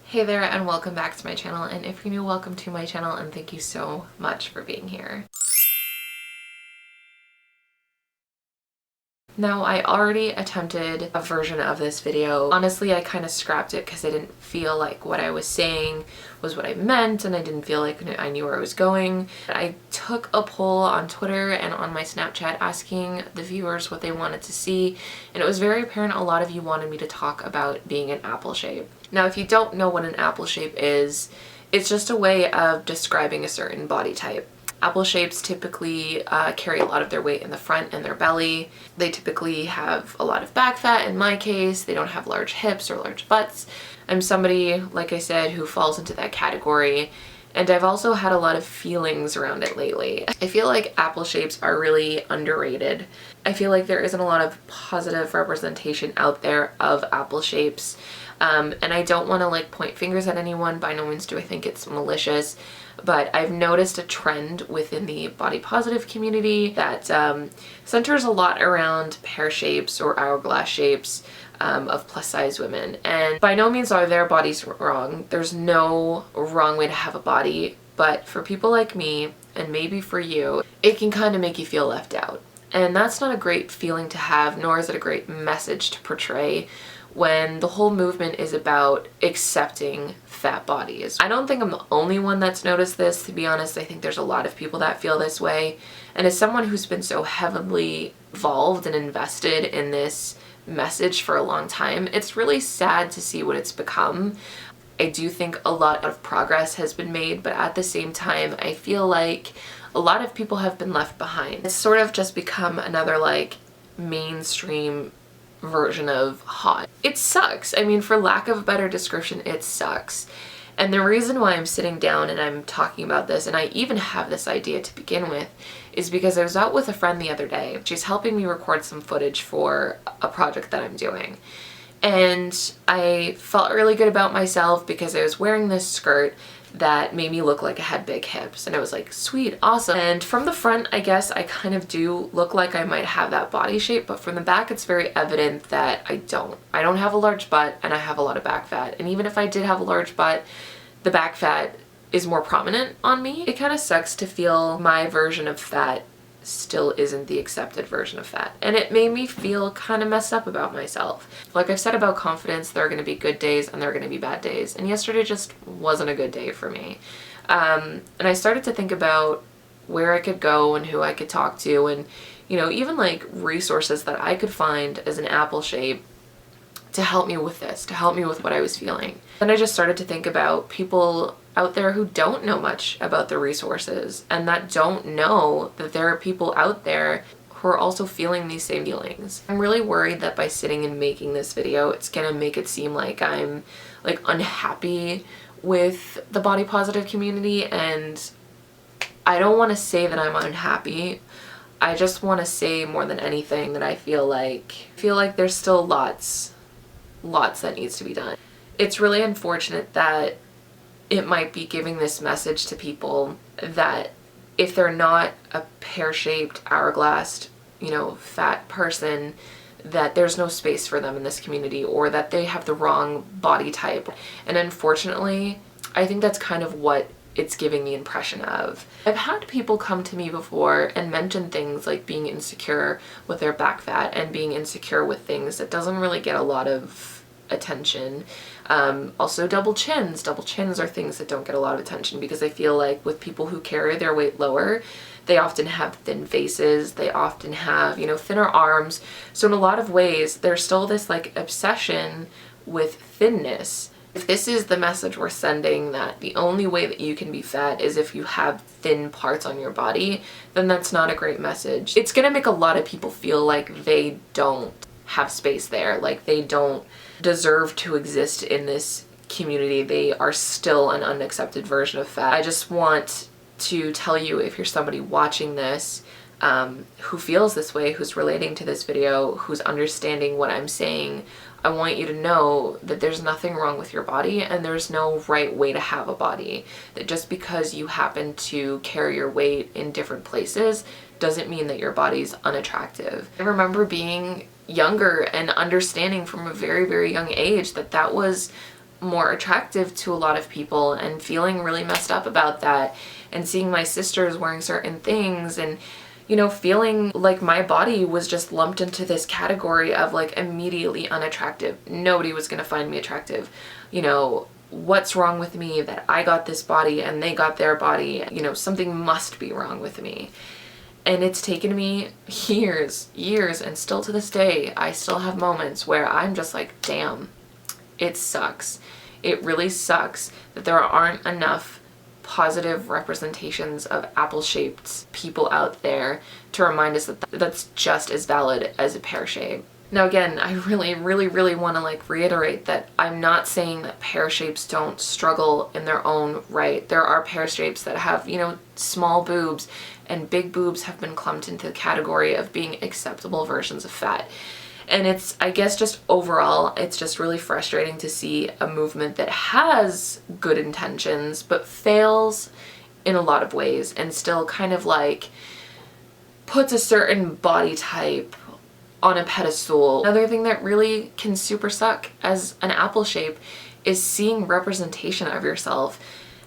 Hey there and welcome back to my channel, and if you're new, welcome to my channel and thank you so much for being here. Now, I already attempted a version of this video. Honestly, I kind of scrapped it because I didn't feel like what I was saying was what I meant, and I didn't feel like I knew where I was going. I took a poll on Twitter and on my Snapchat asking the viewers what they wanted to see, and it was very apparent a lot of you wanted me to talk about being an apple shape. Now, if you don't know what an apple shape is, it's just a way of describing a certain body type. Apple shapes typically carry a lot of their weight in the front and their belly. They typically have a lot of back fat. In my case, they don't have large hips or large butts. I'm somebody, like I said, who falls into that category. And I've also had a lot of feelings around it lately. I feel like apple shapes are really underrated. I feel like there isn't a lot of positive representation out there of apple shapes. And I don't want to like point fingers at anyone. By no means do I think it's malicious, but I've noticed a trend within the body positive community that centers a lot around pear shapes or hourglass shapes of plus size women. And by no means are their bodies wrong. There's no wrong way to have a body, but for people like me, and maybe for you, it can kind of make you feel left out. And that's not a great feeling to have, nor is it a great message to portray when the whole movement is about accepting fat bodies. I don't think I'm the only one that's noticed this, to be honest. I think there's a lot of people that feel this way. And as someone who's been so heavily involved and invested in this message for a long time, it's really sad to see what it's become. I do think a lot of progress has been made, but at the same time, I feel like a lot of people have been left behind. It's sort of just become another like mainstream version of hot. It sucks. I mean, for lack of a better description, it sucks. And the reason why I'm sitting down and I'm talking about this, and I even have this idea to begin with, is because I was out with a friend the other day. She's helping me record some footage for a project that I'm doing. And I felt really good about myself because I was wearing this skirt that made me look like I had big hips, and I was like, sweet, awesome. And from the front, I guess I kind of do look like I might have that body shape, but from the back it's very evident that I don't. I don't have a large butt and I have a lot of back fat, and even if I did have a large butt, the back fat is more prominent on me. It kind of sucks to feel my version of fat still isn't the accepted version of fat, and it made me feel kind of messed up about myself. Like I've said about confidence, there are going to be good days and there are going to be bad days, and yesterday just wasn't a good day for me. And I started to think about where I could go and who I could talk to, and even like resources that I could find as an apple shape to help me with this, to help me with what I was feeling. Then I just started to think about people out there who don't know much about the resources and that don't know that there are people out there who are also feeling these same feelings. I'm really worried that by sitting and making this video, it's gonna make it seem like I'm like unhappy with the body positive community, and I don't want to say that I'm unhappy. I just want to say more than anything that I feel like there's still lots that needs to be done. It's really unfortunate that it might be giving this message to people that if they're not a pear-shaped, hourglassed, fat person, that there's no space for them in this community, or that they have the wrong body type. And unfortunately, I think that's kind of what it's giving the impression of. I've had people come to me before and mention things like being insecure with their back fat and being insecure with things that doesn't really get a lot of attention. Also double chins. Double chins are things that don't get a lot of attention because I feel like with people who carry their weight lower, they often have thin faces, they often have, thinner arms. So in a lot of ways, there's still this like obsession with thinness. If this is the message we're sending, that the only way that you can be fat is if you have thin parts on your body, then that's not a great message. It's gonna make a lot of people feel like they don't have space there, like they don't deserve to exist in this community. They are still an unaccepted version of fat. I just want to tell you, if you're somebody watching this who feels this way, who's relating to this video, who's understanding what I'm saying, I want you to know that there's nothing wrong with your body and there's no right way to have a body. That just because you happen to carry your weight in different places doesn't mean that your body's unattractive. I remember being younger and understanding from a very, very young age that that was more attractive to a lot of people and feeling really messed up about that, and seeing my sisters wearing certain things, and you know, feeling like my body was just lumped into this category of like immediately unattractive. Nobody was gonna find me attractive. You know, what's wrong with me that I got this body and they got their body? You know, something must be wrong with me. And it's taken me years, and still to this day, I still have moments where I'm just like, damn, it sucks. It really sucks that there aren't enough positive representations of apple-shaped people out there to remind us that that's just as valid as a pear shape. Now again, I really want to like reiterate that I'm not saying that pear shapes don't struggle in their own right. There are pear shapes that have, you know, small boobs, and big boobs have been clumped into the category of being acceptable versions of fat. And it's, I guess, just overall, it's just really frustrating to see a movement that has good intentions but fails in a lot of ways, and still kind of like puts a certain body type on a pedestal. Another thing that really can super suck as an apple shape is seeing representation of yourself.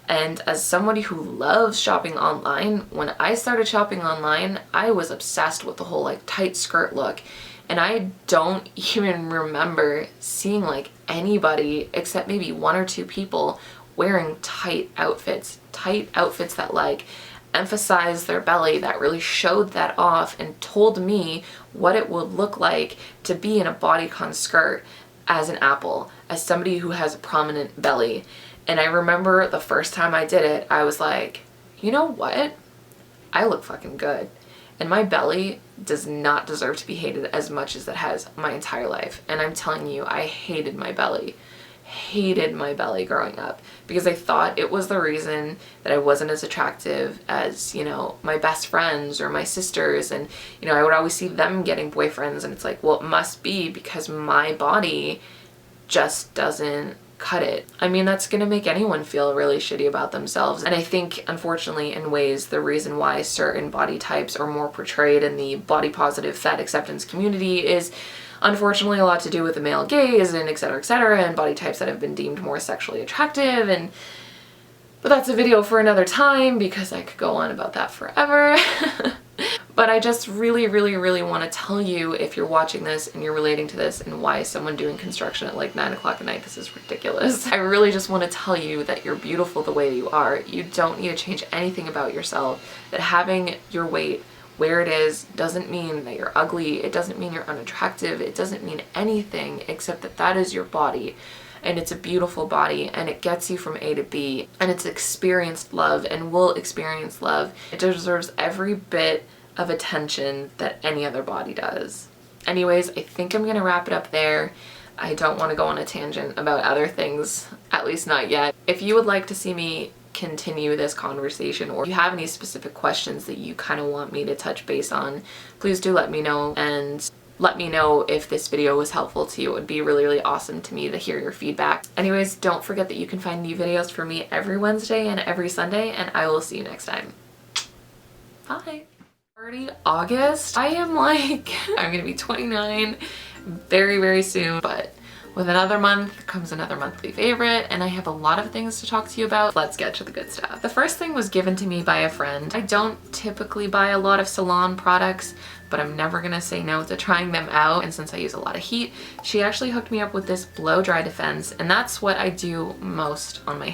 And as somebody who loves shopping online, when I started shopping online, I was obsessed with the whole like tight skirt look. And I don't even remember seeing like anybody except maybe one or two people wearing tight outfits that like emphasized their belly, that really showed that off and told me what it would look like to be in a bodycon skirt as an apple, as somebody who has a prominent belly. And I remember the first time I did it, I was like, you know what? I look fucking good. And my belly does not deserve to be hated as much as it has my entire life. And I'm telling you, I hated my belly growing up, because I thought it was the reason that I wasn't as attractive as, you know, my best friends or my sisters. And, you know, I would always see them getting boyfriends, and it's like, well, it must be because my body just doesn't cut it. I mean, that's gonna make anyone feel really shitty about themselves. And I think, unfortunately, in ways, the reason why certain body types are more portrayed in the body positive fat acceptance community is unfortunately a lot to do with the male gaze and et cetera, and body types that have been deemed more sexually attractive. And but that's a video for another time, because I could go on about that forever. But I just really want to tell you, if you're watching this and you're relating to this, and why is someone doing construction at like 9 o'clock at night, this is ridiculous. I really just want to tell you that you're beautiful the way you are. You don't need to change anything about yourself. That having your weight where it is doesn't mean that you're ugly. It doesn't mean you're unattractive. It doesn't mean anything except that that is your body. And it's a beautiful body, and it gets you from A to B, and it's experienced love and will experience love. It deserves every bit of attention that any other body does. Anyways, I think I'm gonna wrap it up there. I don't want to go on a tangent about other things, at least not yet. If you would like to see me continue this conversation, or if you have any specific questions that you kind of want me to touch base on, please do let me know, and let me know if this video was helpful to you. It would be really awesome to me to hear your feedback. Anyways, don't forget that you can find new videos from me every Wednesday and every Sunday, and I will see you next time. Bye. Already August. I am like, I'm gonna be 29 very soon, but with another month comes another monthly favorite, and I have a lot of things to talk to you about. Let's get to the good stuff. The first thing was given to me by a friend. I don't typically buy a lot of salon products, but I'm never gonna say no to trying them out. And since I use a lot of heat, she actually hooked me up with this blow dry defense, and that's what I do most on my